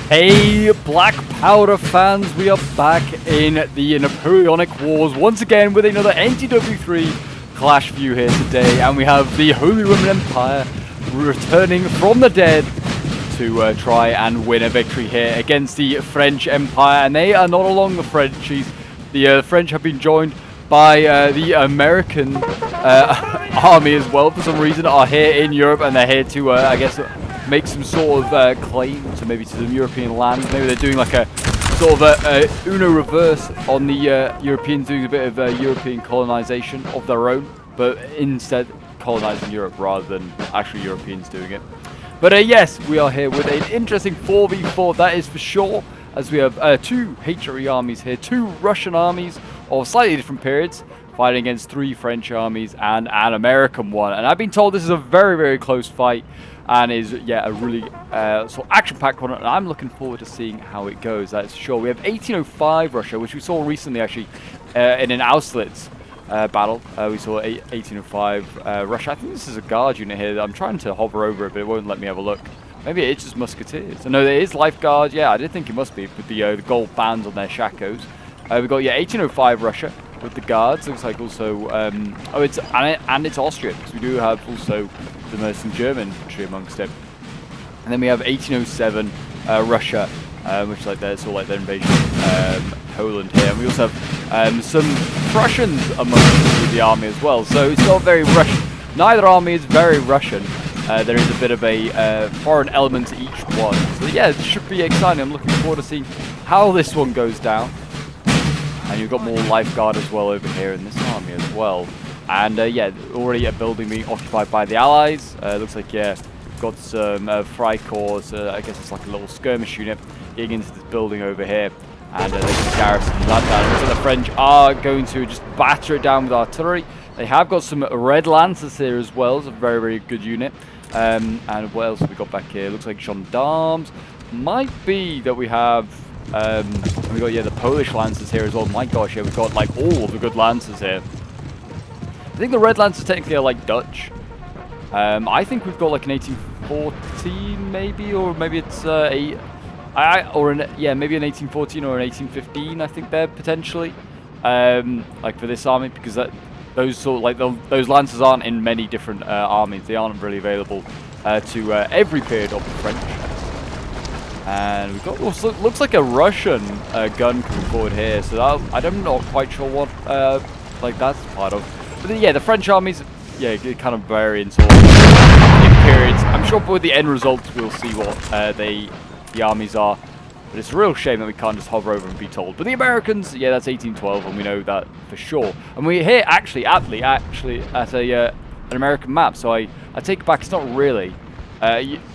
Hey, Black Powder fans, we are back in the Napoleonic Wars once again with another NTW3 Clash view here today, and we have the Holy Roman Empire returning from the dead to try and win a victory here against the French Empire, and they are not along the Frenchies. The French have been joined by the American army as well for some reason, are here in Europe, and they're here to, I guess, make some sort of claim to maybe to some European lands. Maybe they're doing like a sort of a Uno reverse on the Europeans, doing a bit of European colonization of their own, but instead colonizing Europe rather than actually Europeans doing it. But yes, we are here with an interesting 4v4, that is for sure, as we have two HRE armies here, two Russian armies of slightly different periods, fighting against three French armies and an American one. And I've been told this is a very, very close fight, and is, yeah, a really sort of action-packed one, and I'm looking forward to seeing how it goes, that's for sure. We have 1805 Russia, which we saw recently, actually, in an Austerlitz battle. We saw 1805 Russia. I think this is a guard unit here. I'm trying to hover over it, but it won't let me have a look. Maybe it's just musketeers. No, there is lifeguard. Yeah, I did think it must be, with the gold bands on their shakos. We've got, yeah, 1805 Russia with the guards. Looks like also, oh, it's Austrian, because we do have also some German infantry amongst it. And then we have 1807 Russia, which is like their sort of like their invasion of Poland here. And we also have some Prussians amongst the army as well. So it's not very Russian. Neither army is very Russian. There is a bit of a foreign element to each one. So yeah, it should be exciting. I'm looking forward to seeing how this one goes down. And you've got more lifeguard as well over here in this army as well. And yeah, already a building being occupied by the Allies. Looks like, yeah, we've got some Freikorps, I guess it's like a little skirmish unit, getting into this building over here. And they can garrison that down. So the French are going to just batter it down with artillery. They have got some Red Lancers here as well. It's a very, very good unit. And what else have we got back here? Looks like gendarmes. Might be that we have... we got, yeah, the Polish Lancers here as well. My gosh, yeah, we've got like all of the good Lancers here. I think the Red Lancers technically are like Dutch. I think we've got like an 1814 maybe, or maybe it's maybe an 1814 or an 1815. I think they're potentially like for this army, because those sort of like those Lancers aren't in many different armies. They aren't really available to every period of the French. And we've got looks like a Russian gun coming forward here. So I'm not quite sure what like that's part of. But yeah, the French armies, yeah, kind of vary in sort of in periods. I'm sure with the end results we'll see what the armies are. But it's a real shame that we can't just hover over and be told. But the Americans, yeah, that's 1812, and we know that for sure. And we're here actually at an American map. So I take it back. It's not really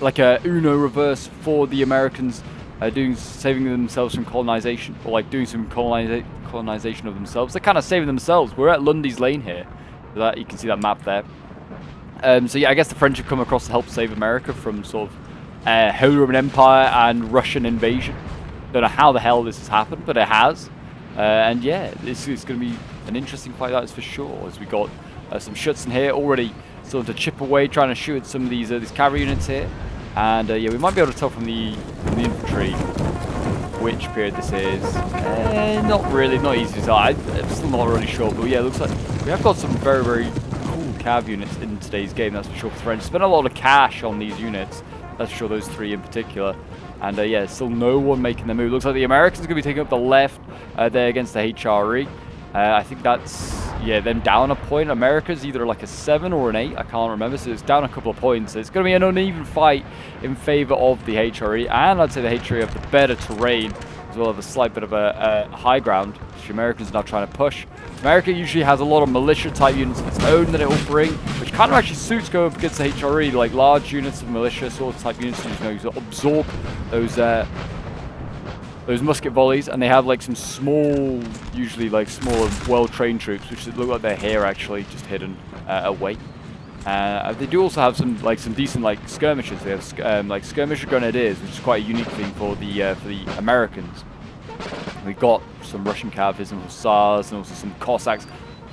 like a Uno reverse for the Americans saving themselves from colonization, or like doing some colonization of themselves. They're kind of saving themselves. We're at Lundy's Lane here. So you can see that map there. So yeah, I guess the French have come across to help save America from sort of Holy Roman Empire and Russian invasion. Don't know how the hell this has happened, but it has. And yeah, this is going to be an interesting fight, that's for sure. As we got some Schutzen here already starting to chip away, trying to shoot at some of these cavalry units here. And yeah, we might be able to tell from the infantry which period this is. Not really, not easy to tell. I'm still not really sure, but yeah, it looks like we have got some very, very cool cav units in today's game, that's for sure. For the French spent a lot of cash on these units, that's for sure, those three in particular. And yeah, still no one making the move. Looks like the Americans are going to be taking up the left there against the HRE. I think that's, yeah, them down a point. America's either like a 7 or an 8, I can't remember, so it's down a couple of points. It's going to be an uneven fight in favor of the HRE, and I'd say the HRE have the better terrain, as well as a slight bit of a high ground, which the Americans are now trying to push. America usually has a lot of militia type units of its own that it will bring, which kind of actually suits going up against the HRE, like large units of militia sort of type units, to absorb those musket volleys, and they have like some small, usually like smaller, well-trained troops, which look like they're here actually, just hidden away. They do also have some decent like skirmishers. They have like skirmisher grenadiers, which is quite a unique thing for the Americans. We've got some Russian cavalry and hussars, and also some Cossacks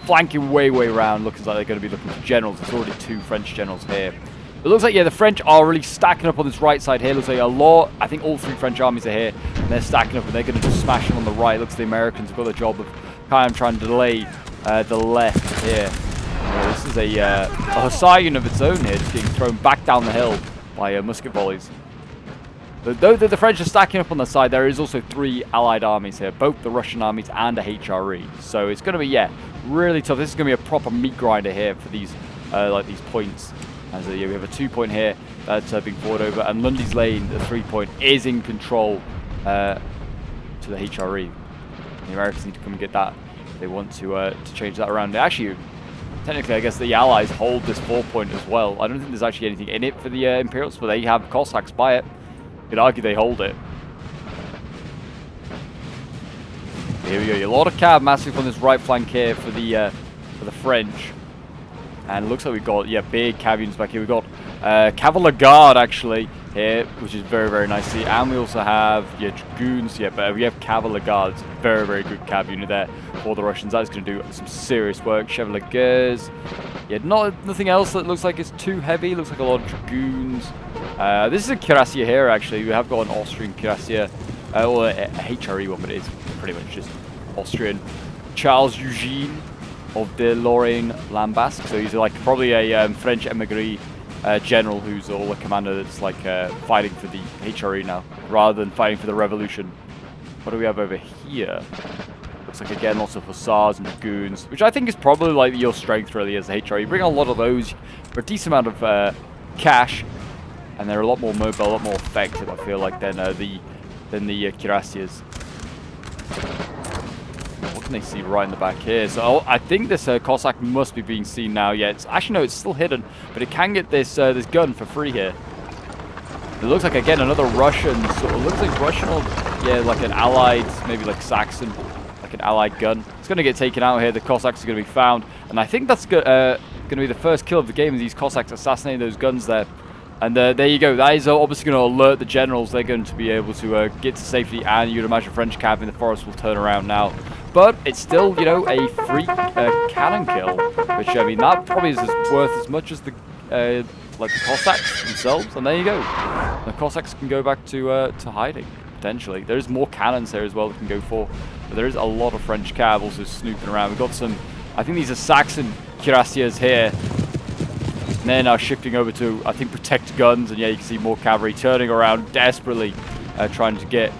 flanking way around, looking like they're going to be looking for generals. There's already two French generals here. It looks like, yeah, the French are really stacking up on this right side here. Looks like a lot. I think all 3 French armies are here, and they're stacking up, and they're going to just smash them on the right. Looks like the Americans have got the job of kind of trying to delay the left here. This is a Hussar unit of its own here, just getting thrown back down the hill by musket volleys. Though the French are stacking up on the side, there is also 3 allied armies here, both the Russian armies and a HRE. So it's going to be, yeah, really tough. This is going to be a proper meat grinder here for these these points. As yeah, we have a 2-point here that's being fought over, and Lundy's Lane, the 3-point, is in control to the HRE. The Americans need to come and get that. They want to change that around. Actually, technically, I guess the Allies hold this 4-point as well. I don't think there's actually anything in it for the Imperials, but they have Cossacks by it. You could argue they hold it. Here we go. A lot of cav massive on this right flank here for the French. And it looks like we've got, yeah, big cav units back here. We've got Cavalier Guard, actually, here, which is very, very nice to see. And we also have, yeah, Dragoons, yeah, but we have Cavalier Guards. Very, very good cav unit there for the Russians. That is going to do some serious work. Chevaliers, yeah, nothing else that looks like it's too heavy. Looks like a lot of Dragoons. This is a cuirassier here, actually. We have got an Austrian cuirassier, or a HRE one, but it is pretty much just Austrian. Charles Eugene of the Lorraine Lambasque. So he's like probably a French emigre general who's all a commander that's like fighting for the HRE now, rather than fighting for the revolution. What do we have over here? Looks like, again, lots of Hussars and Dragoons, which I think is probably like your strength really as a HRE. You bring a lot of those for a decent amount of cash, and they're a lot more mobile, a lot more effective, I feel like, than the cuirassiers. What can they see right in the back here? So I think this Cossack must be being seen now. Yeah, it's actually, no, it's still hidden, but it can get this this gun for free here. It looks like, again, another Russian. So it looks like Russian, or yeah, like an allied, maybe like Saxon, like an allied gun. It's going to get taken out here. The Cossacks are going to be found, and I think that's going to be the first kill of the game. These Cossacks assassinating those guns there. And there you go. That is obviously going to alert the generals. They're going to be able to get to safety, and you'd imagine French cav in the forest will turn around now. But it's still, you know, a free cannon kill, which, I mean, that probably is worth as much as the like the Cossacks themselves. And there you go. The Cossacks can go back to hiding, potentially. There's more cannons here as well that can go for. But there is a lot of French cav also snooping around. We've got some, I think these are Saxon cuirassiers here. And they're now shifting over to, I think, protect guns. And yeah, you can see more cavalry turning around desperately, trying to get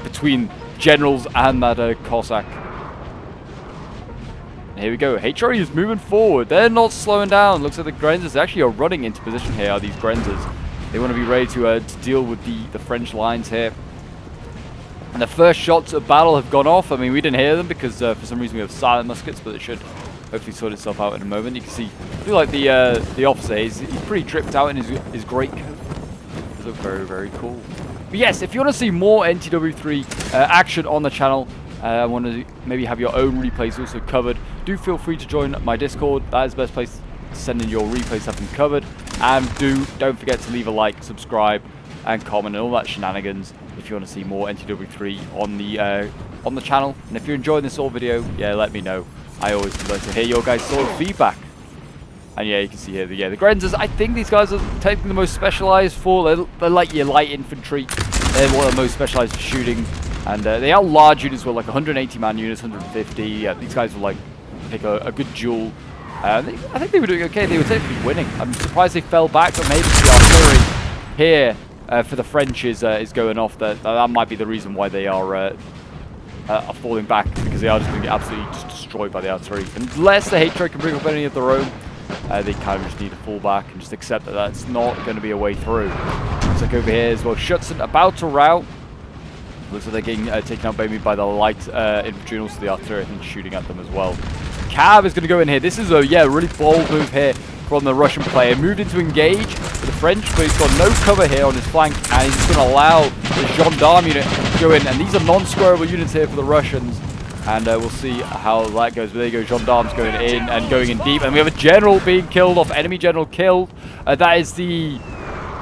between generals and that Cossack. And here we go. HRE is moving forward. They're not slowing down. Looks like the Grenzers actually are running into position here, are these Grenzers. They want to be ready to deal with the French lines here. And the first shots of battle have gone off. I mean, we didn't hear them because for some reason we have silent muskets, but it should hopefully sort itself out in a moment. You can see, I feel like the officer, he's pretty dripped out in his great coat. Those look very, very cool. But yes, if you want to see more NTW3 action on the channel, want to maybe have your own replays also covered, do feel free to join my Discord. That is the best place to send in your replays up and covered. And don't forget to leave a like, subscribe, and comment, and all that shenanigans if you want to see more NTW3 on the channel. And if you're enjoying this whole video, yeah, let me know. I always would like to hear your guys' sort of feedback. And yeah, you can see here, the Grenzers, I think these guys are technically the most specialized for, they're like your light infantry. They're one of the most specialized for shooting. And they are large units, well, like 180 man units, 150. These guys will like pick a good duel. I think they were doing okay. They were technically winning. I'm surprised they fell back, but maybe the artillery here for the French is going off. That might be the reason why they are falling back, because they are just going to get absolutely just destroyed by the artillery. Unless the HRE can bring up any of their own, they kind of just need to fall back and just accept that that's not going to be a way through. Looks like over here as well, Schutzen about to rout. Looks like they're getting taken out maybe by the light infantry, and also the artillery, I think, shooting at them as well. Cav is going to go in here. This is a really bold move here from the Russian player. Moved into engage with the French, but he's got no cover here on his flank, and he's just going to allow the gendarme unit to go in. And these are non-squarable units here for the Russians, and we'll see how that goes. But there you go, gendarmes going in and going in deep, and we have a general being killed off. Enemy general killed. That is the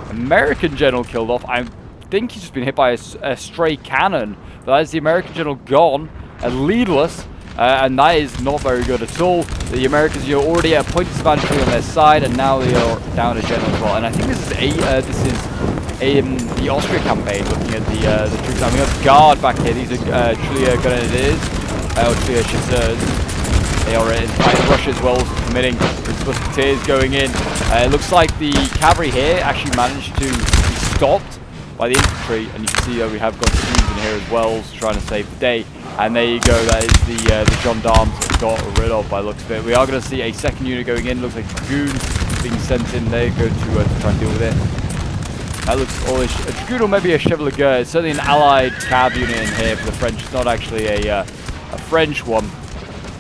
American general killed off. I think he's just been hit by a stray cannon. But that is the American general gone and leadless. and that is not very good at all. The Americans, you're already at a point disadvantage on their side, and now they are down a general as well. And I think this is the Austria campaign, looking at the troops. And we have guard back here. These are Julia Grenadiers, or Julia Chasseurs. They are in fighting Russia as well, committing with musketeers going in. It looks like the cavalry here actually managed to be stopped by the infantry, and you can see we have got dragoons in here as well, trying to save the day. And there you go, that is the gendarmes that got rid of by the looks of it. We are going to see a second unit going in. Looks like dragoons being sent in there, go to try and deal with it. That looks all a dragoon or maybe a chevalier. It's certainly an allied cav unit in here for the French. It's not actually a French one.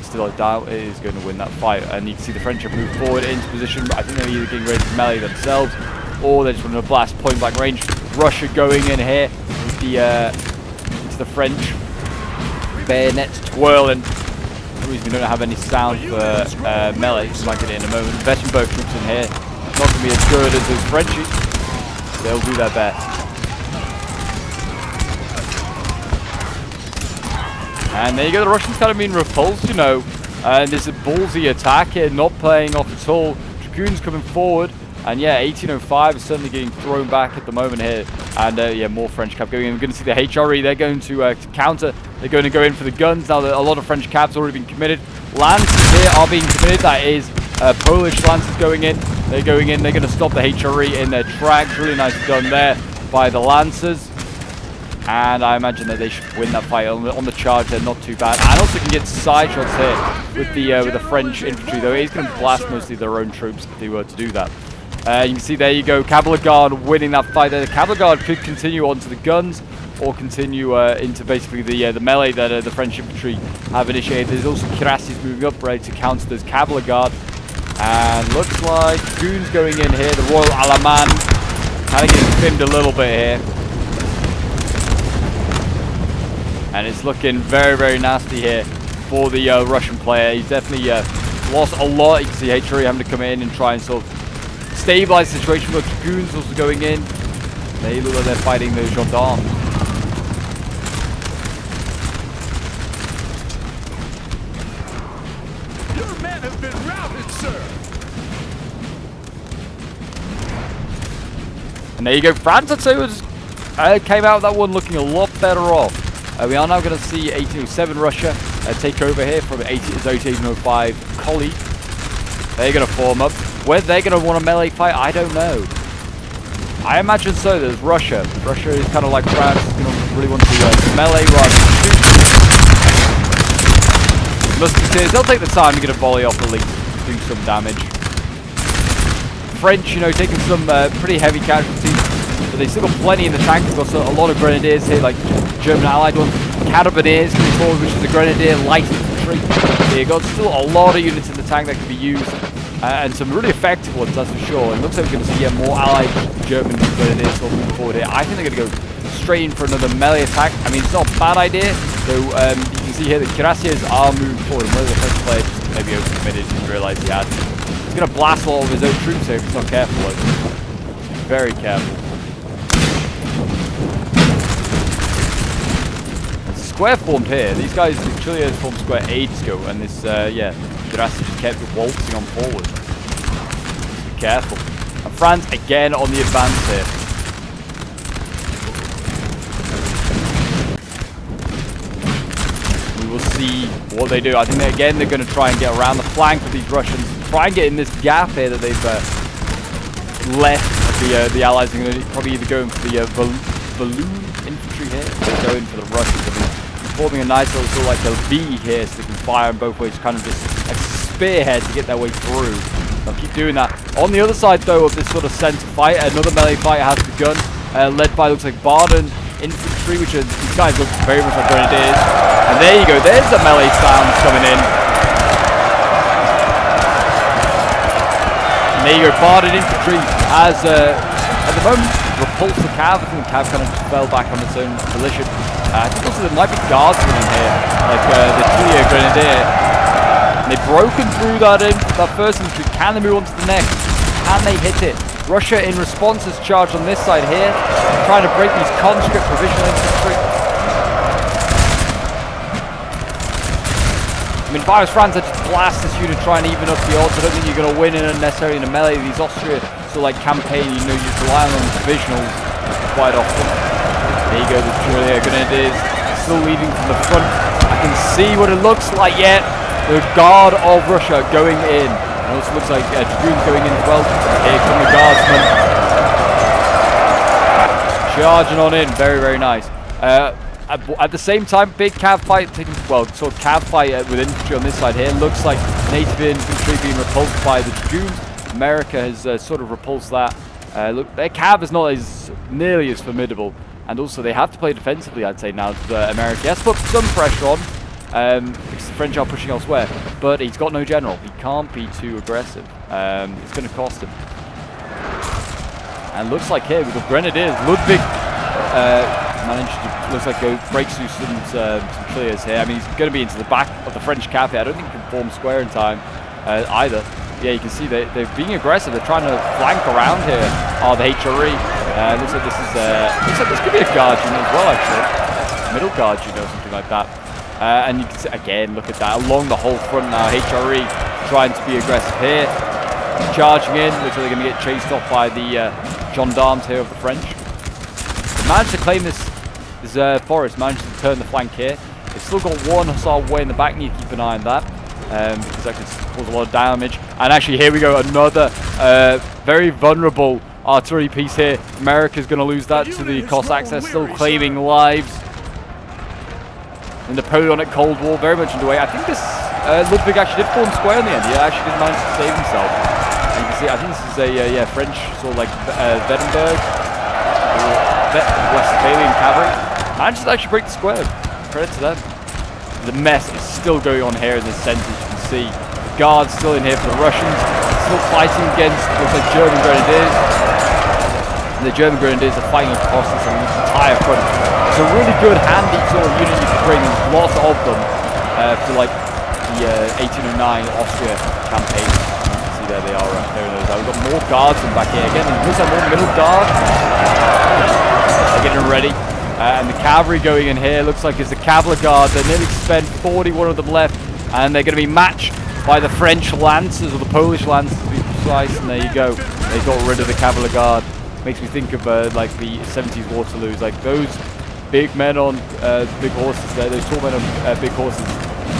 Still, I doubt it is going to win that fight. And you can see the French have moved forward into position. I think they're either getting ready to melee themselves, or they're just running a blast point blank range. Russia going in here with into the French. Bayonets twirling. For some reason we don't have any sound for melee. So might get it in a moment. Veteran bow troops in here. Not going to be as good as those Frenchies. They'll do their best. And there you go, the Russians kind of being repulsed, you know. And there's a ballsy attack here, not playing off at all. Dragoons coming forward. And yeah, 1805 is certainly getting thrown back at the moment here. And yeah, more French cav going in. We're going to see the HRE, they're going to counter. They're going to go in for the guns. Now that a lot of French cavs already been committed. Lancers here are being committed. That is Polish Lancers going in. They're going in, they're going to stop the HRE in their tracks. Really nice done there by the Lancers. And I imagine that they should win that fight on the charge. They're not too bad. And also can get side shots here with the French infantry, though. He's going to blast mostly their own troops if they were to do that. You can see there you go, Cavalry Guard winning that fight there. The Cavalry Guard could continue onto the guns or continue into basically the melee that the French infantry have initiated. There's also cuirassiers moving up, ready to counter this Cavalry Guard. And looks like goons going in here. The Royal Alaman kind of getting thinned a little bit here. And it's looking very, very nasty here for the Russian player. He's definitely lost a lot. You can see HRE having to come in and try and sort of stabilize the situation. We've got dragoons also going in. They look like they're fighting those gendarmes. Your men have been routed, sir. And there you go. France, I'd say, came out of that one looking a lot better off. We are now going to see 1807 Russia take over here from 1805 colleague. They're going to form up. Whether they're going to want a melee fight, I don't know. I imagine so. There's Russia. Russia is kind of like France. It's going to really want to melee rather than shoot. Musketeers, they'll take the time to get a volley off the lead, do some damage. French, you know, taking some pretty heavy casualties. But they still got plenty in the tank. They've got a lot of grenadiers here, like German allied ones. Carabineers coming forward, which is the grenadier light infantry. So you've got still a lot of units in the tank that can be used. And some really effective ones, that's for sure. It looks like we're going to see more allied German grenadiers moving forward here. I think they're going to go straight in for another melee attack. I mean, it's not a bad idea. So you can see here the cuirassiers are moving forward. And whether the first player just maybe overcommitted, didn't realize he had. He's going to blast all of his own troops here if he's not careful. Like, very careful. Square formed here. These guys, Chile has formed square ages ago, and this, yeah, Tsarist just kept waltzing on forward. Just be careful. And France again on the advance here. We will see what they do. I think they're going to try and get around the flank of these Russians, try and get in this gap here that they've left. The Allies are going to probably either go in for the balloon infantry here, or go in for the Russians. Forming a nice little sort of like a V here, so they can fire in both ways, kind of just a spearhead to get their way through. They'll keep doing that. On the other side, though, of this sort of center fight, another melee fight has begun, led by, looks like Baden infantry, which are, these guys look very much like grenadiers. And there you go, there's the melee sounds coming in. And there you go, Baden infantry has, at the moment, repulsed the cav. I think the cav kind of fell back on its own volition. I think also there might be guardsmen in here, like the Julia Grenadier. And they've broken through that first infantry. Can they move on to the next? Can they hit it? Russia in response has charged on this side here, trying to break these conscript provisional infantry. If I was France, I'd just blast this unit, try and even up the odds. I don't think you're going to win necessarily in a melee. These Austria sort of like campaign, you know, you're relying on divisionals quite often. There you go, the Julia Grenadiers still leading from the front. I can see what it looks like yet. The Guard of Russia going in. It also looks like Dragoons going in as well. Here come the Guardsmen. Charging on in. Very, very nice. At the same time, big cav fight, well, sort of cav fight with infantry on this side here. Looks like native infantry being repulsed by the Dragoons. America has sort of repulsed that. Look, their cav is not nearly as formidable. And also, they have to play defensively, I'd say, now. America has put some pressure on. Because the French are pushing elsewhere. But he's got no general. He can't be too aggressive. It's going to cost him. And looks like here, with the Grenadiers, Ludwig managed to, looks like, go break through some clears here. I mean, he's going to be into the back of the French cav here. I don't think he can form square in time either. Yeah, you can see they're being aggressive. They're trying to flank around here. Oh, the HRE. Looks like this could be a guard unit as well, actually. Middle guard unit or something like that. And you can see, again, look at that. Along the whole front now, HRE trying to be aggressive here. Charging in. Looks like they're going to get chased off by the gendarmes here of the French. They managed to claim this forest. Managed to turn the flank here. They've still got one hussar way in the back. Need to keep an eye on that. Because that could cause a lot of damage. And actually, here we go. Another very vulnerable artillery piece here. America's going to lose that to the Cossacks. They're still claiming lives. The Napoleonic Cold War very much underway. I think this Ludwig actually did form square in the end. He actually did manage to save himself. And you can see, I think this is a French sort of like Wettenberg, Westphalian cavalry. Managed to actually break the square. Credit to them. The mess is still going on here in the centre. As you can see, the guards still in here for the Russians. Still fighting against looks like German grenadiers. And the German grenadiers are fighting across this entire front. It's a really good, handy sort of unit you can bring. There's lots of them for like the 1809 Austria campaign. You can see there they are. There those are. We've got more guardsmen back here again. It looks like more middle guard. They're getting ready. And the cavalry going in here. Looks like it's the cavalry guard. They're nearly spent 41 of them left. And they're going to be matched by the French lancers, or the Polish lancers to be precise. And there you go. They got rid of the cavalry guard. Makes me think of like the 70s Waterloos. Like those big men on big horses there, those tall men on big horses,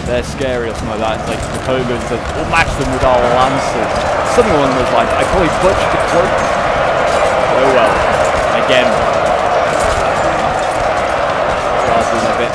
they're scary or something like that. It's like Napoleon says, we'll match them with our lancers. Something along those lines. I probably butchered the quote. Oh well. Again. A bit.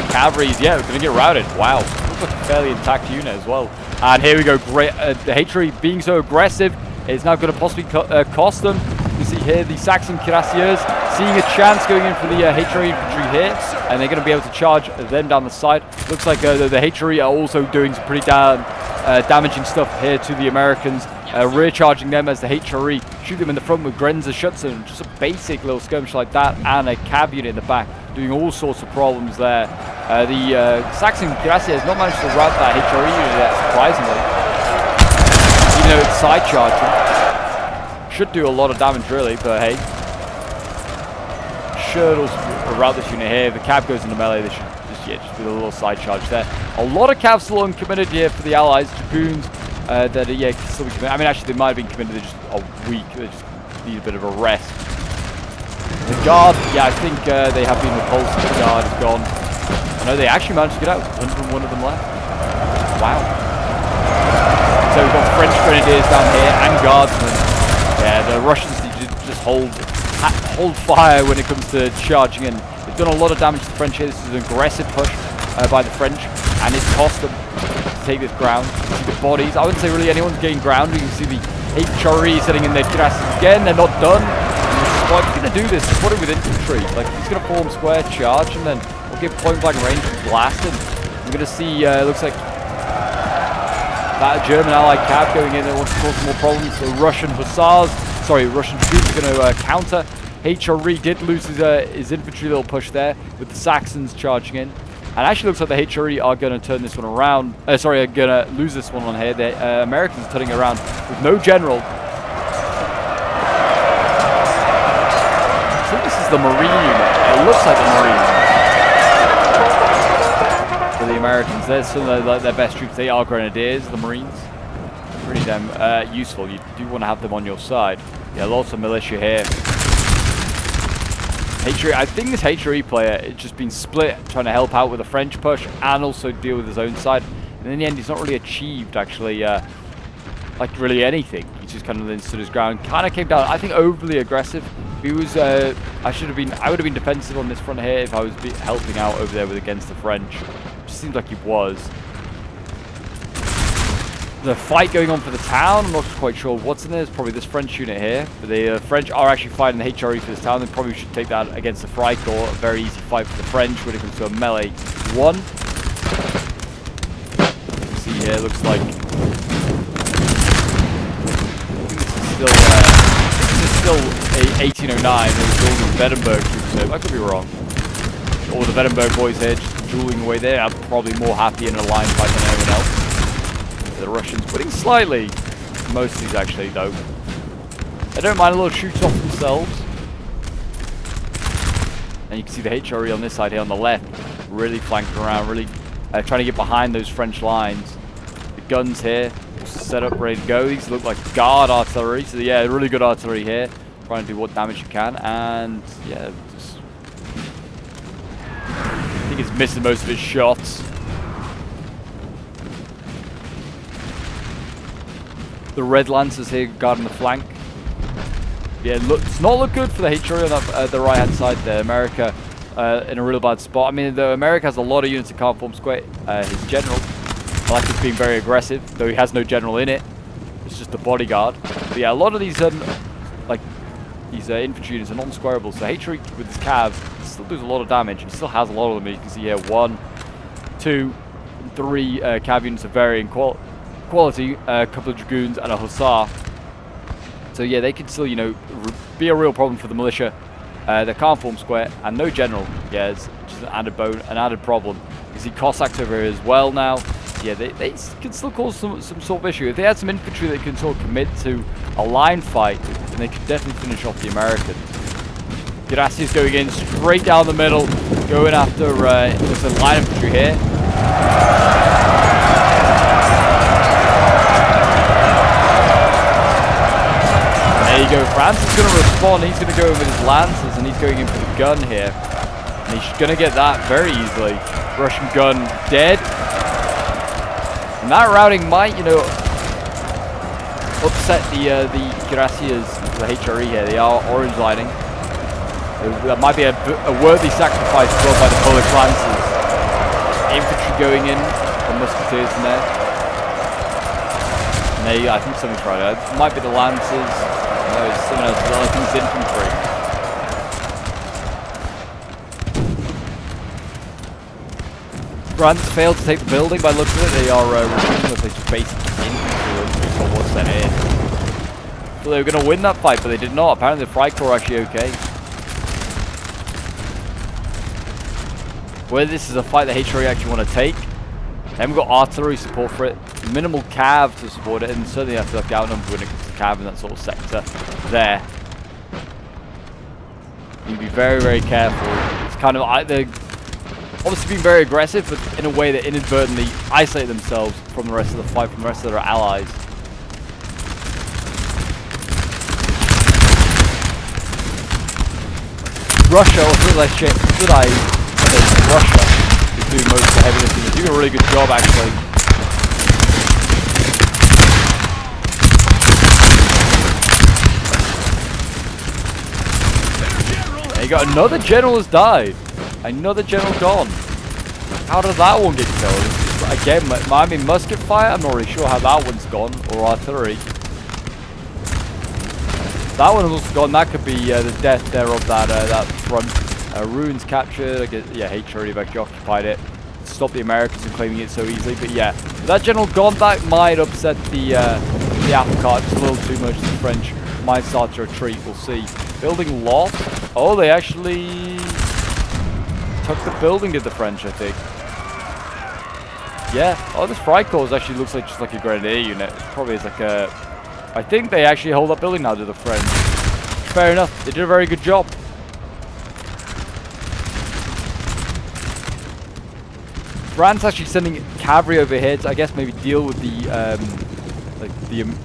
The cavalry's, yeah, going to get routed. Wow. Looks like a fairly intact unit as well. And here we go. Great. The HRE being so aggressive is now going to possibly cost them. You see here the Saxon cuirassiers seeing a chance going in for the HRE infantry here, and they're going to be able to charge them down the side. Looks like the HRE are also doing some pretty damaging stuff here to the Americans, rear charging them as the HRE shoot them in the front with Grenzer Schutzen, just a basic little skirmish like that, and a cav unit in the back doing all sorts of problems there. The Saxon cuirassiers not managed to rout that HRE unit yet, surprisingly, even though it's side charging. Should do a lot of damage really, but hey. Should also route this unit here. If the cav goes into melee, they should just do a little side charge there. A lot of cavs still uncommitted here for the Allies. Dragoons that are still be committed. I mean, actually, they might have been committed. They're just a week. They just need a bit of a rest. The guard, yeah, I think they have been repulsed. The guard is gone. I know they actually managed to get out. 101 of them left. Wow. So we've got French grenadiers down here and guardsmen. Yeah, the Russians need to just hold fire when it comes to charging in. They've done a lot of damage to the French here. This is an aggressive push by the French, and it's cost them to take this ground. You see the bodies. I wouldn't say really anyone's getting ground. You can see the HRE sitting in their grasses again. They're not done. Why are you going to do this? Put it with infantry. Like, he's going to form square, charge, and then we'll get point blank range and blast him. We're going to see, looks like that German allied cav going in. They want to cause some more problems. So Russian hussars, Russian troops are going to counter. HRE did lose his infantry little push there with the Saxons charging in. And actually looks like the HRE are going to turn this one around. Are going to lose this one on here. The Americans are turning around with no general. I think this is the Marine unit. It looks like the Marine. So the the Americans. They're some of their best troops. They are grenadiers, the Marines. Pretty damn useful. You do want to have them on your side. Yeah, lots of militia here. HRE, I think this HRE player has just been split, trying to help out with the French push and also deal with his own side. And in the end, he's not really achieved actually, like really anything. He just kind of then stood his ground. Kind of came down, I think, overly aggressive. He was, I would have been defensive on this front here if I was helping out over there with against the French. It seems like he was. The fight going on for the town, I'm not quite sure what's in there. It's probably this French unit here. But the French are actually fighting the HRE for this town. They probably should take that against the Freikorps. A very easy fight for the French when it comes to a melee one. You see here, looks like this is still a 1809. There's all the Weddenberg troops here. I could be wrong. All the Weddenberg boys here just dueling away there. I'm probably more happy in a line fight than anyone else. The Russians winning slightly. Most of these actually, though. They don't mind a little shoot off themselves. And you can see the HRE on this side here on the left, really flanking around, really trying to get behind those French lines. The guns here, set up, ready to go. These look like guard artillery. So yeah, really good artillery here. Trying to do what damage you can. And yeah, just, I think it's missing most of its shots. The Red Lancers here guarding the flank. Yeah, it's not look good for the HRE on that, the right hand side there. America in a real bad spot. I mean, though America has a lot of units that can't form square. His general, I like he's being very aggressive, though he has no general in it. It's just a bodyguard. But yeah, a lot of these like these infantry units are non-squareable. So HRE with his cav still does a lot of damage. He still has a lot of them. You can see here 1, 2, 3 cav units of varying quality, a couple of dragoons and a hussar. So yeah, they can still, you know, be a real problem for the militia. They can't form square and no general. Yeah, it's just an added problem. You see Cossacks over here as well now. Yeah, they can still cause some sort of issue. If they had some infantry that can sort of commit to a line fight, then they could definitely finish off the Americans. Gracia's going in straight down the middle, going after there's a line infantry here. There you go, France is going to respond. He's going to go in with his lances and he's going in for the gun here. And he's going to get that very easily. Russian gun dead. And that routing might, you know, upset the Gracias, the HRE here. They are orange lining. That might be a worthy sacrifice as well by the Polish lances. Infantry going in, the musketeers in there. And there you go, I think something's right. It might be the lancers. No, it's someone else. I think it's infantry. France failed to take the building by looking at it. They are retreating with this basic infantry for what's that here. So they were going to win that fight, but they did not. Apparently the Freikorps are actually okay. Whether this is a fight that HRE actually want to take, they haven't got artillery support for it. Minimal cav to support it, and certainly have to have outnumbered when it comes to cav in that sort of sector there. You need to be very, very careful. It's kind of, they're obviously being very aggressive, but in a way that inadvertently isolate themselves from the rest of the fight, from the rest of their allies. Russia, or should I say Russia, is doing most of the heavy lifting. They're doing a really good job, actually. You got another general has died. Another general gone. How did that one get killed? Again, might be musket fire. I'm not really sure how that one's gone, or artillery. That one was gone. That could be the death there of that front. Ruins captured. I guess, yeah, HRE have actually occupied it. Stop the Americans from claiming it so easily. But yeah, that general gone. That might upset the apple cart just a little too much. The French might start to retreat. We'll see. Building lost. Oh, they actually took the building, did the French, I think. Yeah. Oh, this Freikorps actually looks like just like a grenadier unit. It probably is like a... I think they actually hold that building now to the French. Fair enough. They did a very good job. France actually sending cavalry over here to, I guess, maybe deal with the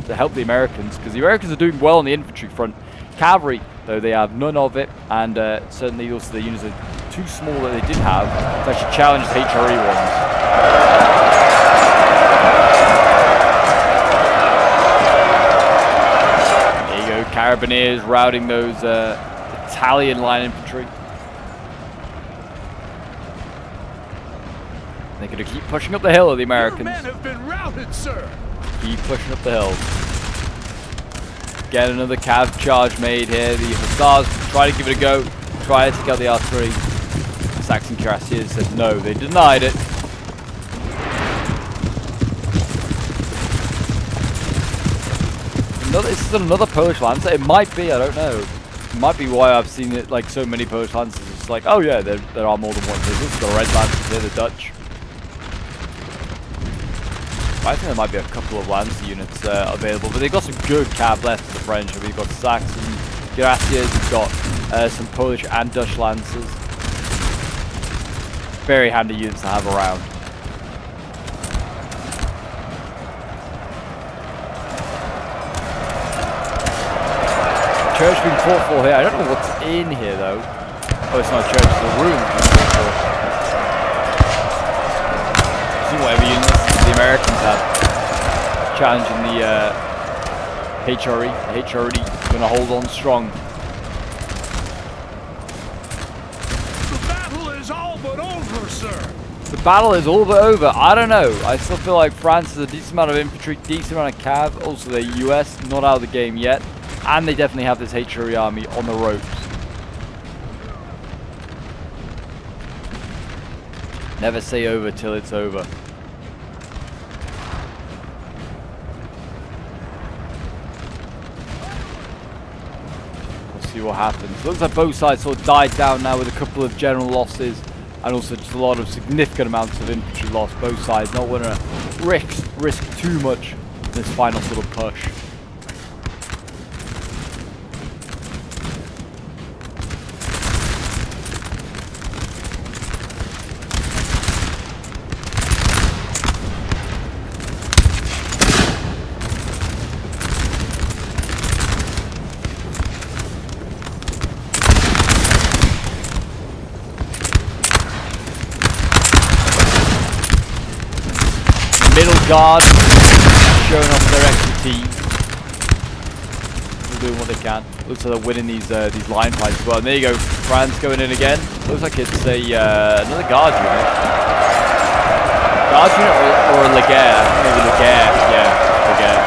to help the Americans, because the Americans are doing well on the infantry front. Cavalry, though, they have none of it, and certainly also the units are too small that they did have to actually challenge the HRE ones. There you go, Carabiniers routing those Italian line infantry. They're going to keep pushing up the hill of the Americans. Your men have been routed, sir. Keep pushing up the hill. Get another cav charge made here. The Hussars try to give it a go. Try to take out the artillery. Saxon cuirassiers said no. They denied it. This is another Polish Lancer. It might be. I don't know. It might be why I've seen it like so many Polish Lancers. It's like, oh yeah, there are more than one. There's also the Red Lancers here, the Dutch. I think there might be a couple of Lancer units available, but they've got some good cav left for the French. I mean, you've got Saxon cuirassiers, you've got some Polish and Dutch Lancers. Very handy units to have around. Church being fought for here. I don't know what's in here though. Oh, it's not a church, it's a room. See whatever units the Americans have challenging the HRE. The HRE gonna hold on strong. The battle is all but over, sir. The battle is all but over. I don't know. I still feel like France has a decent amount of infantry, decent amount of cav. Also, the US not out of the game yet, and they definitely have this HRE army on the ropes. Never say over till it's over. See what happens. Looks like both sides sort of died down now with a couple of general losses and also just a lot of significant amounts of infantry loss. Both sides not want to risk too much in this final sort of push. Middle guard showing off their expertise. They're doing what they can. Looks like they're winning these line fights as well. And there you go, France going in again. Looks like it's a another guard unit. Guard unit or a Laguerre? Maybe Laguerre. Yeah, Laguerre.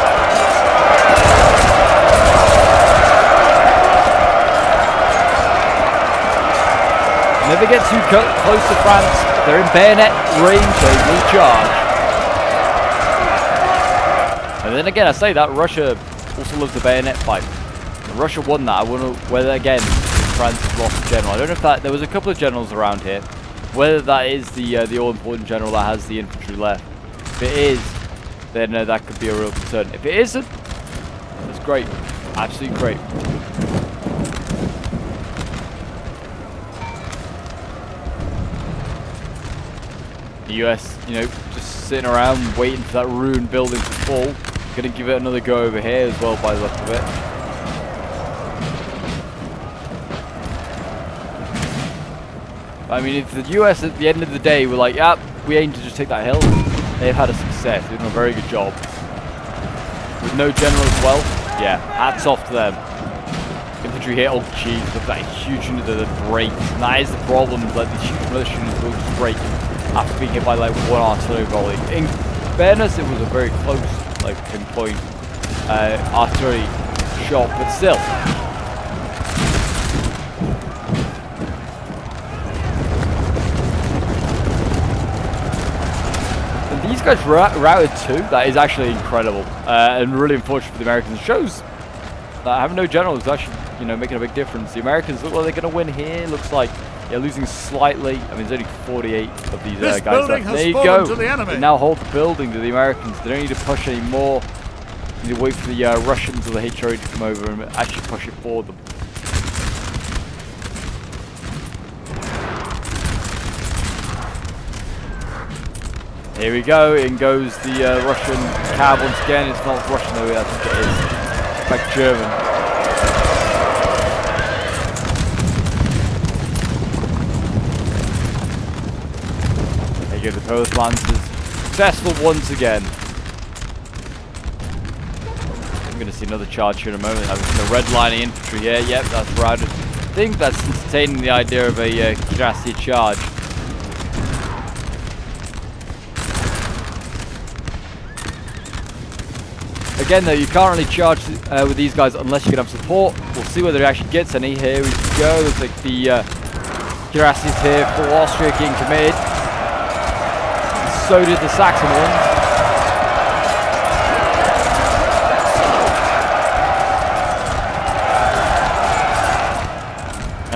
Never get too close to France. They're in bayonet range. They will charge. And then again, I say that Russia also loves the bayonet fight. And Russia won that. I wonder whether again France has lost a general. I don't know if that there was a couple of generals around here. Whether that is the all-important general that has the infantry left. If it is, then that could be a real concern. If it isn't, that's great, absolutely great. The US, you know, just sitting around waiting for that ruined building to fall. Gonna give it another go over here as well by the look of it. I mean, if the US at the end of the day were like, yeah, we aim to just take that hill, they've had a success. They've done a very good job. With no general as well, yeah, hats off to them. Infantry here, oh jeez, look at that huge unit that breaks. And that is the problem, like these huge militia units will just break after being hit by like one artillery volley. In fairness, it was a very close, like pinpoint artillery shot, but still. And these guys routed too. That is actually incredible and really unfortunate for the Americans. It shows that having no general is actually, you know, making a big difference. The Americans look like they're going to win here. Looks like they're losing slightly. I mean, there's only 48 of these guys left. There you go. They now hold the building to the Americans. They don't need to push anymore. They need to wait for the Russians or the HRE to come over and actually push it for them. Here we go. In goes the Russian cab once again. It's not Russian though. I think it is. It's like German. There you go. The Polish Lancers successful once again. I'm going to see another charge here in a moment. I'm the redlining infantry here. Yep, that's right. I think that's entertaining the idea of a cuirassier charge. Again though, you can't really charge with these guys unless you can have support. We'll see whether he actually gets any. Here we go. Looks like the cuirassiers here for Austria getting committed. So did the Saxon ones.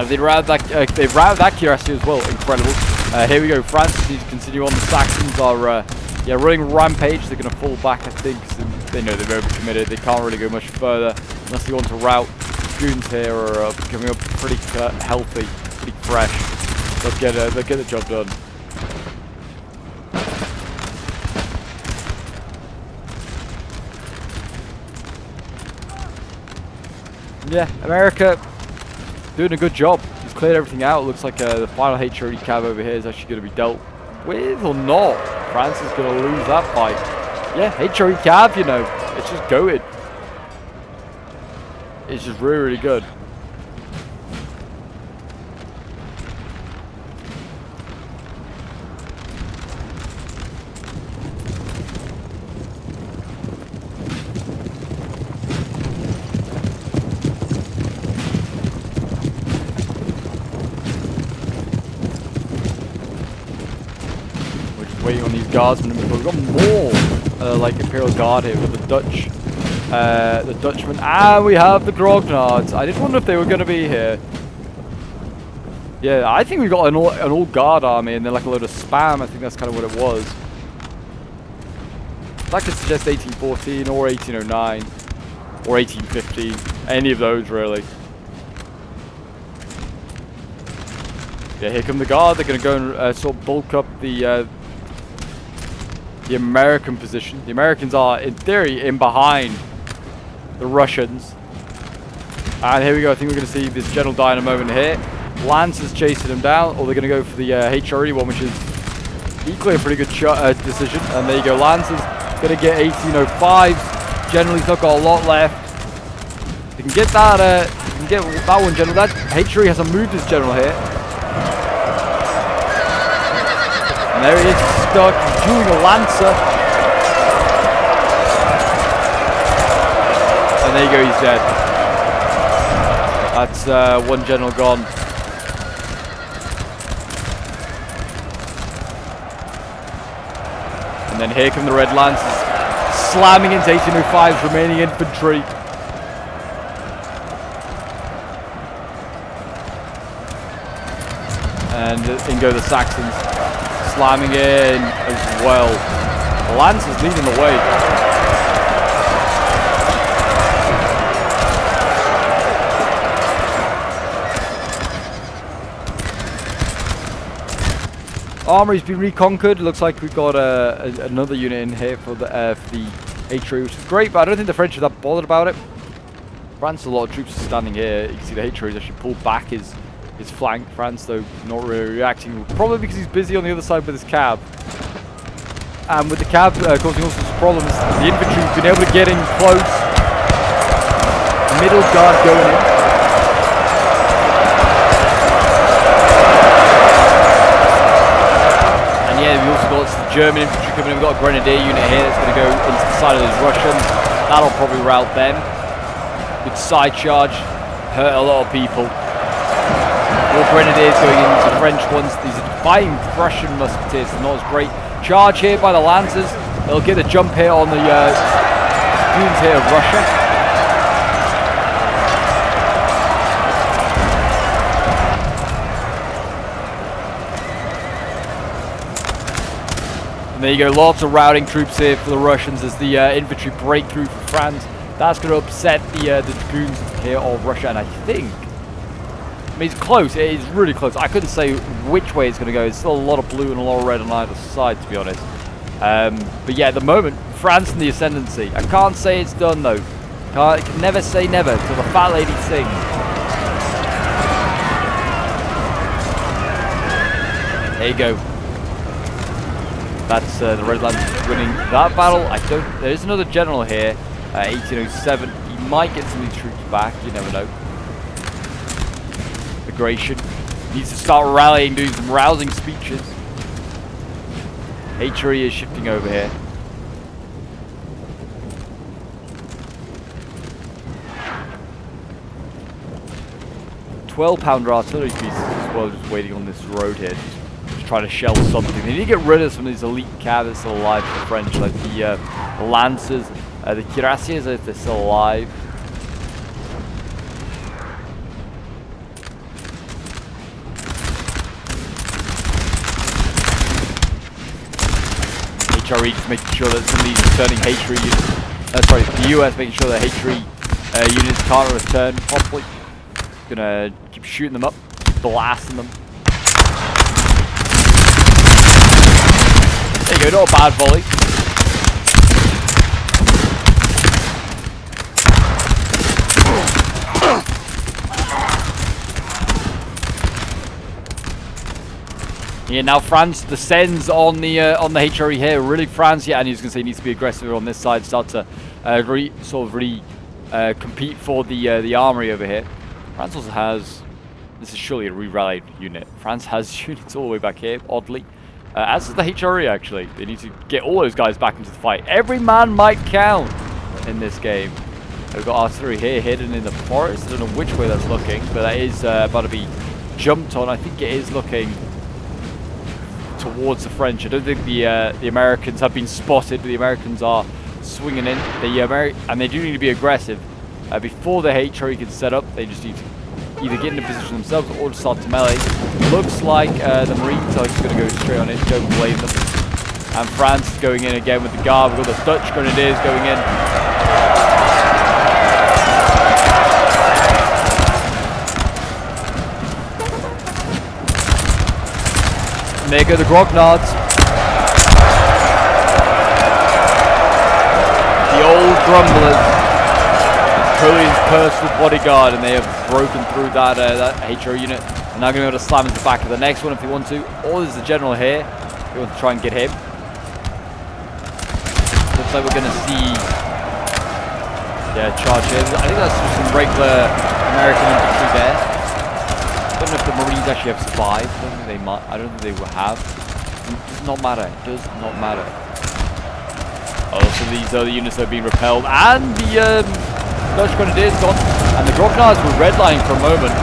They've routed that cuirassier as well. Incredible. Here we go. France needs to continue on. The Saxons are running rampage. They're going to fall back, I think. They know they're overcommitted. They can't really go much further unless they want to rout. Goons here are coming up pretty healthy, pretty fresh. They'll get the job done. Yeah, America doing a good job. He's cleared everything out. It looks like the final HRE cab over here is actually going to be dealt with or not. France is going to lose that fight. Yeah, HRE cab, you know, it's just goated. It's just really, really good. Waiting on these guardsmen. We've got more like Imperial Guard here with the Dutchmen, and we have the Grognards. I did wonder if they were going to be here. Yeah, I think we got an all guard army and then like a load of spam. I think that's kind of what it was. That could suggest 1814 or 1809 or 1815. Any of those really. Yeah, here come the guard. They're going to go and sort of bulk up the American position. The Americans are, in theory, in behind the Russians. And here we go. I think we're going to see this general die in a moment here. Lancers chasing them down, or they're going to go for the HRE one, which is equally a pretty good decision. And there you go. Lancers going to get 1805s. General's not got a lot left. They can get that. You can get that one, general. That HRE hasn't moved his general here. And there he is, stuck, doing a lancer. And there you go, he's dead. That's one general gone. And then here come the Red Lancers, slamming into 1805's remaining infantry. And in go the Saxons. Slamming in as well. Lancers leading the way. Armory's been reconquered. Looks like we've got another unit in here for the HRE, which is great, but I don't think the French are that bothered about it. France, a lot of troops are standing here. You can see the HRE is actually pulled back his flank. France, though, not really reacting, probably because he's busy on the other side with his cab. And with the cab causing all sorts of problems, the infantry's been able to get in close. Middle guard going in. And yeah, we also got the German infantry coming in. We've got a grenadier unit here that's going to go into the side of those Russians. That'll probably rout them. Good side charge, hurt a lot of people. More grenadiers going into French ones. These are fighting Prussian musketeers. They're not as great. Charge here by the Lancers. They'll get the jump here on the goons here of Russia. And there you go. Lots of routing troops here for the Russians as the infantry break through for France. That's going to upset the dragoons here of Russia, and I think. I mean, it's close. It is really close. I couldn't say which way it's going to go. It's still a lot of blue and a lot of red on either side, to be honest. But yeah, at the moment, France in the ascendancy. I can't say it's done though. I can never say never till the fat lady sings. There you go. That's the Red Lancers winning that battle. There is another general here, 1807. He might get some of these troops back. You never know. Migration needs to start rallying, doing some rousing speeches. HRE is shifting over here. £12-pounder artillery pieces as well, just waiting on this road here, just trying to shell something. They need to get rid of some of these elite cav that's still alive for the French, like the Lancers, the Cuirassiers, if they're still alive. HRE just making sure that some of these returning HRE units, sorry, the US making sure that HRE units can't return properly. Gonna keep shooting them up, blasting them. There you go, not a bad volley. Yeah, now France descends on the HRE here. Really, France, yeah, and he's gonna say he needs to be aggressive on this side, start to compete for the armory over here. France also has, this is surely a re-rallied unit. France has units all the way back here, oddly. As does the HRE, actually. They need to get all those guys back into the fight. Every man might count in this game. We've got artillery here, hidden in the forest. I don't know which way that's looking, but that is about to be jumped on. I think it is looking towards the French. I don't think the Americans have been spotted, but the Americans are swinging in. And they do need to be aggressive. Before the HRE can set up, they just need to either get into position themselves or just start to melee. Looks like the Marines are just going to go straight on it, don't blame them. And France is going in again with the Guard. We've got the Dutch Grenadiers going in. And there go the Grognards. The old Grumblers. Napoleon's personal bodyguard, and they have broken through that HRE unit. And now going to be able to slam into the back of the next one if they want to. Or there's the general here. If you want to try and get him. Looks like we're going to see, yeah, charge here. I think that's just some regular American infantry there. I don't know if the Marines actually have survived. I don't think they might. I don't think they will have. It does not matter. It does not matter. Oh, so these are the units that are being repelled, and the Dutch Grenadiers gone, and the Grognards were redlining for a moment.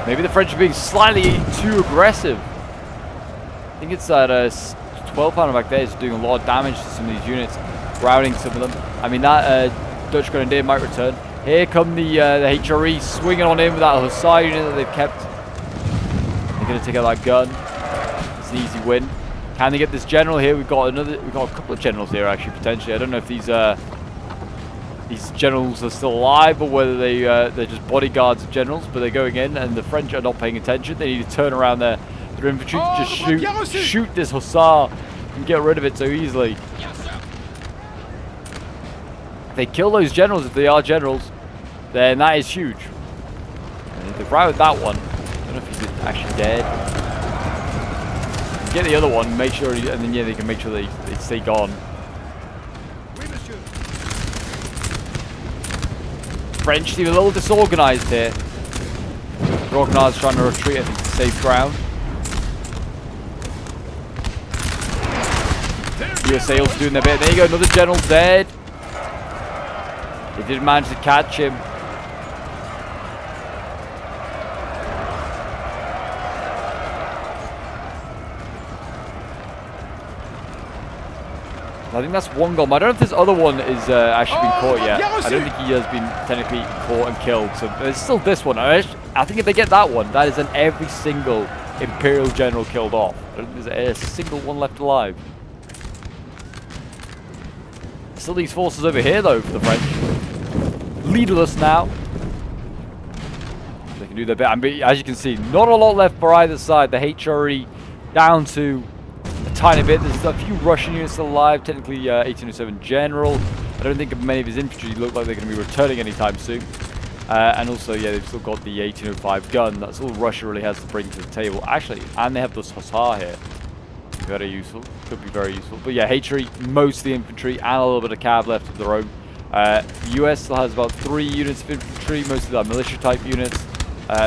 Maybe the French are being slightly too aggressive. I think it's that 12-pounder back there is doing a lot of damage to some of these units, routing some of them. I mean, that Dutch Grenadier might return. Here come the HRE swinging on in with that Hussar unit that they've kept. They're going to take out that gun. It's an easy win. Can they get this general here? We've got a couple of generals here actually potentially. I don't know if these generals are still alive or whether they're just bodyguards of generals, but they're going in, and the French are not paying attention. They need to turn around their infantry, just shoot this Hussar and get rid of it so easily. If they kill those generals, if they are generals, then that is huge. And if they routed that one, I don't know if he's actually dead. Get the other one, make sure, and then yeah, they can make sure they stay gone. French seem a little disorganized here. Grognard's trying to retreat, I think, to safe ground. USA also doing their bit. There you go, another general dead. They did manage to catch him. I think that's one goal. I don't know if this other one is actually been caught yet. I don't think he has been technically caught and killed. So there's still this one. I think if they get that one, that is an every single Imperial general killed off. I don't think there's a single one left alive. Still these forces over here though for the French. Leaderless now. They can do their bit. As you can see, not a lot left for either side. The HRE down to a tiny bit. There's a few Russian units still alive. Technically, 1807 General. I don't think many of his infantry look like they're going to be returning anytime soon. And also, yeah, they've still got the 1805 gun. That's all Russia really has to bring to the table. Actually, and they have this Hussar here. Very useful. Could be very useful. But yeah, Hatchery, most of the infantry, and a little bit of cav left of their own. The US still has about 3 units of infantry, mostly like militia-type units.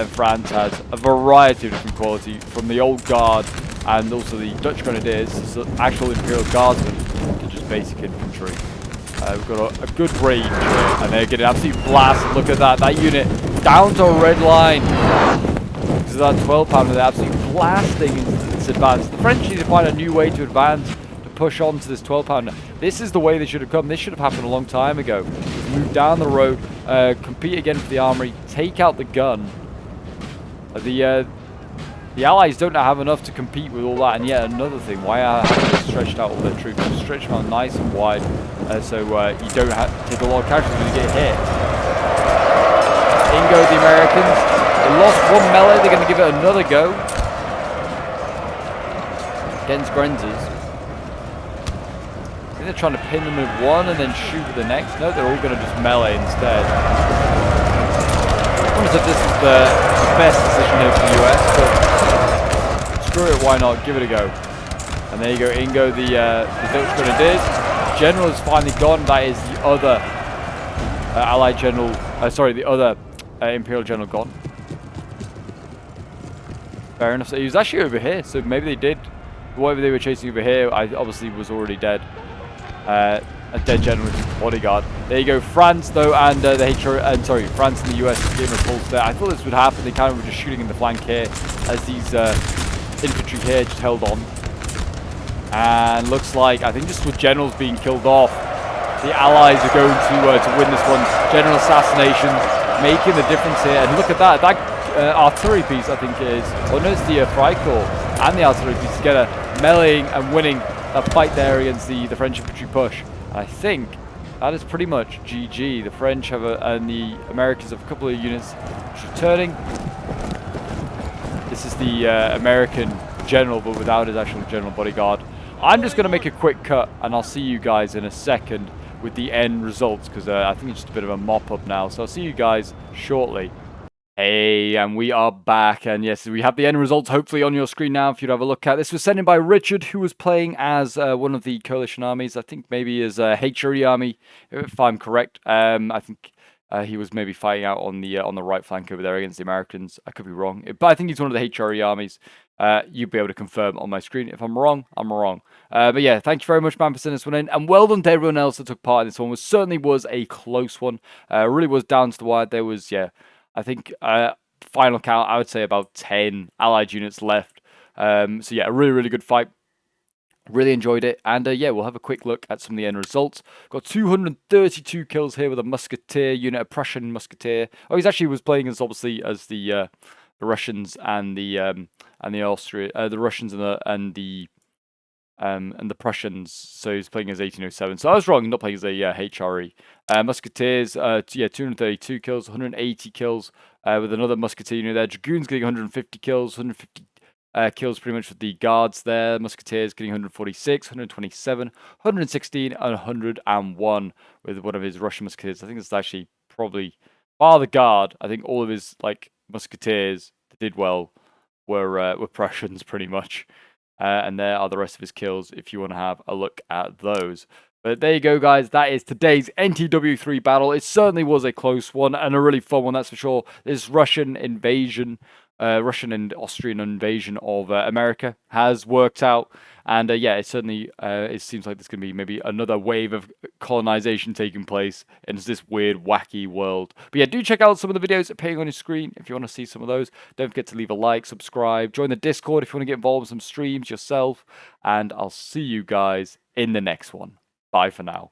France has a variety of different quality, from the old guard and also the Dutch grenadiers, so actual Imperial Guardsmen, to just basic infantry. We've got a good range here, and they're getting absolutely blasted. Look at that. That unit down to a red line. Because of that 12-pounder, they're absolutely blasting into this advance. The French need to find a new way to advance, to push on to this 12-pounder. This is the way they should have come. This should have happened a long time ago. Just move down the road, compete again for the armory, take out the gun. The Allies don't have enough to compete with all that, and yet another thing, why haven't they stretched out all their troops? Just stretch them out nice and wide, so you don't have to take a lot of casualties when you get hit. In go the Americans. They lost one melee, they're going to give it another go. Against Grenzers. I think they're trying to pin them with one and then shoot with the next. No, they're all going to just melee instead. I wonder if this is the best decision here for the US, but screw it, why not? Give it a go. And there you go, in go the Dutch Grenadiers. General is finally gone. That is the other Allied General, sorry, the other Imperial General gone. Fair enough. So he was actually over here, so maybe they did. Whatever they were chasing over here, I obviously was already dead. A dead general with his bodyguard. There you go, France though, and the HR, France and the US getting repulsed there. I thought this would happen. They kind of were just shooting in the flank here as these infantry here just held on. And looks like, I think just with generals being killed off, the Allies are going to win this one. General assassination making the difference here. And look at that, artillery piece, I think it is. Oh no, it's the Freikorps and the artillery piece together, meleeing and winning that fight there against the French infantry push. I think that is pretty much GG. The French have and the Americans have a couple of units returning. This is the American general, but without his actual general bodyguard. I'm just going to make a quick cut, and I'll see you guys in a second with the end results, because I think it's just a bit of a mop-up now. So I'll see you guys shortly. Hey, and we are back, and yes, we have the end results hopefully on your screen now if you'd have a look at. This was sent in by Richard, who was playing as one of the coalition armies. I think maybe as a HRE army, if I'm correct. I think he was maybe fighting out on the right flank over there against the Americans. I could be wrong, but I think he's one of the HRE armies. You'll be able to confirm on my screen. If I'm wrong, I'm wrong. But yeah, thank you very much, man, for sending this one in. And well done to everyone else that took part in this one. It certainly was a close one. Really was down to the wire. There was, yeah, I think final count, I would say about 10 Allied units left. So yeah, a really, really good fight. Really enjoyed it. And yeah, we'll have a quick look at some of the end results. Got 232 kills here with a musketeer unit, a Prussian musketeer. Oh, he actually was playing as obviously as the Russians and the Austria, the Russians and the Prussians. So he's playing as 1807. So I was wrong, not playing as a HRE. Musketeers, yeah, 232 kills, 180 kills with another musketeer unit there. Dragoons getting 150 kills, 150 kills pretty much with the guards there. Musketeers getting 146, 127, 116, and 101 with one of his Russian musketeers. I think it's actually probably, bar the guard, I think all of his like musketeers that did well were Prussians pretty much. And there are the rest of his kills if you want to have a look at those. But there you go, guys. That is today's NTW3 battle. It certainly was a close one and a really fun one, that's for sure. This Russian invasion, Russian and Austrian invasion of America has worked out. And yeah, it certainly it seems like there's going to be maybe another wave of colonization taking place in this weird, wacky world. But yeah, do check out some of the videos appearing on your screen if you want to see some of those. Don't forget to leave a like, subscribe, join the Discord if you want to get involved in some streams yourself. And I'll see you guys in the next one. Bye for now.